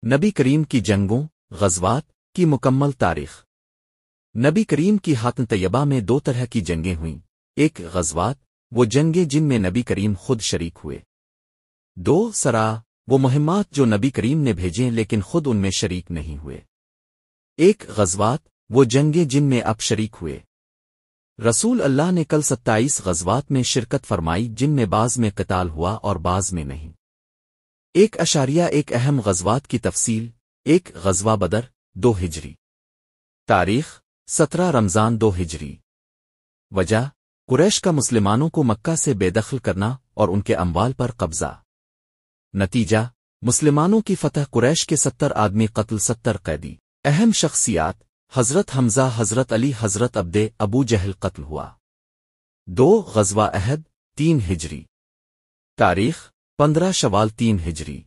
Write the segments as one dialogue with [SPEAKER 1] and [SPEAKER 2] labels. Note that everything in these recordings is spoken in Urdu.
[SPEAKER 1] نبی کریم کی جنگوں غزوات کی مکمل تاریخ۔ نبی کریم کی حاتم طیبہ میں دو طرح کی جنگیں ہوئیں۔ ایک غزوات، وہ جنگیں جن میں نبی کریم خود شریک ہوئے۔ دو سرا، وہ مہمات جو نبی کریم نے بھیجیں لیکن خود ان میں شریک نہیں ہوئے۔ ایک غزوات، وہ جنگیں جن میں اب شریک ہوئے۔ رسول اللہ نے کل 27 غزوات میں شرکت فرمائی جن میں بعض میں قتال ہوا اور بعض میں نہیں۔ ایک اہم غزوات کی تفصیل۔ ایک غزوہ بدر، 2 ہجری۔ تاریخ 17 رمضان 2 ہجری۔ وجہ قریش کا مسلمانوں کو مکہ سے بے دخل کرنا اور ان کے اموال پر قبضہ۔ نتیجہ مسلمانوں کی فتح، قریش کے 70 آدمی قتل، 70 قیدی۔ اہم شخصیات: حضرت حمزہ، حضرت علی، حضرت عبدے، ابو جہل قتل ہوا۔ 2 غزوہ احد، 3 ہجری۔ تاریخ 15 شوال 3 ہجری۔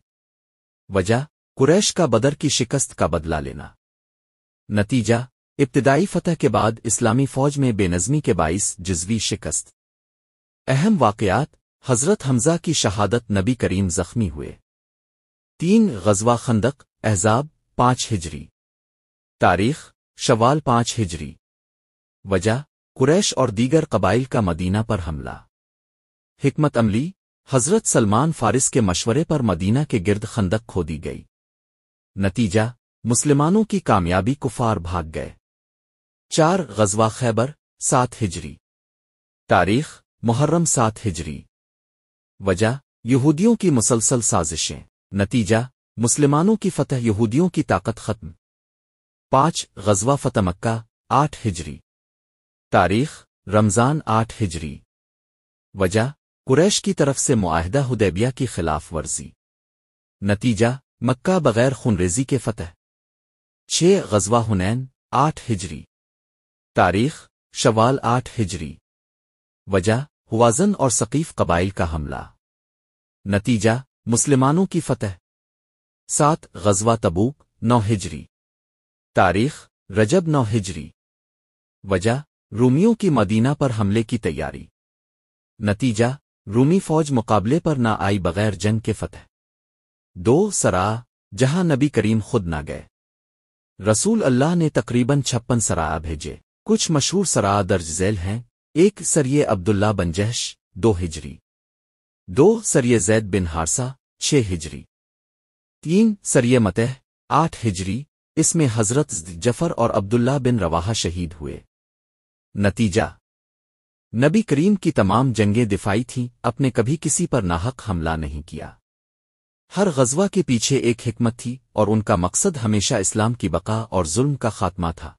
[SPEAKER 1] وجہ قریش کا بدر کی شکست کا بدلہ لینا۔ نتیجہ ابتدائی فتح کے بعد اسلامی فوج میں بے نظمی کے باعث جزوی شکست۔ اہم واقعات: حضرت حمزہ کی شہادت، نبی کریم زخمی ہوئے۔ 3 غزوہ خندق، احزاب، 5 ہجری۔ تاریخ شوال 5 ہجری۔ وجہ قریش اور دیگر قبائل کا مدینہ پر حملہ۔ حکمت عملی: حضرت سلمان فارس کے مشورے پر مدینہ کے گرد خندق کھودی گئی۔ نتیجہ مسلمانوں کی کامیابی، کفار بھاگ گئے۔ 4 غزوہ خیبر، 7 ہجری۔ تاریخ محرم 7 ہجری۔ وجہ یہودیوں کی مسلسل سازشیں۔ نتیجہ مسلمانوں کی فتح، یہودیوں کی طاقت ختم۔ 5 غزوہ فتح مکہ، 8 ہجری۔ تاریخ رمضان 8 ہجری۔ وجہ قریش کی طرف سے معاہدہ حدیبیہ کی خلاف ورزی۔ نتیجہ مکہ بغیر خونریزی کے فتح۔ 6 غزوہ حنین، 8 ہجری۔ تاریخ شوال 8 ہجری۔ وجہ ہوازن اور ثقیف قبائل کا حملہ۔ نتیجہ مسلمانوں کی فتح۔ 7 غزوہ تبوک، 9 ہجری۔ تاریخ رجب 9 ہجری۔ وجہ رومیوں کی مدینہ پر حملے کی تیاری۔ نتیجہ رومی فوج مقابلے پر نہ آئی، بغیر جنگ کے فتح۔ 2 سرا، جہاں نبی کریم خود نہ گئے۔ رسول اللہ نے تقریباً 56 سرا بھیجے۔ کچھ مشہور سرا درج ذیل ہیں۔ 1 سریہ عبداللہ بن جہش، 2 ہجری۔ 2 سریہ زید بن حارثہ، 6 ہجری۔ 3 سریہ متح، 8 ہجری۔ اس میں حضرت جعفر اور عبداللہ بن رواحہ شہید ہوئے۔ نتیجہ نبی کریم کی تمام جنگیں دفاعی تھیں، اپنے کبھی کسی پر ناحق حملہ نہیں کیا۔ ہر غزوہ کے پیچھے ایک حکمت تھی اور ان کا مقصد ہمیشہ اسلام کی بقا اور ظلم کا خاتمہ تھا۔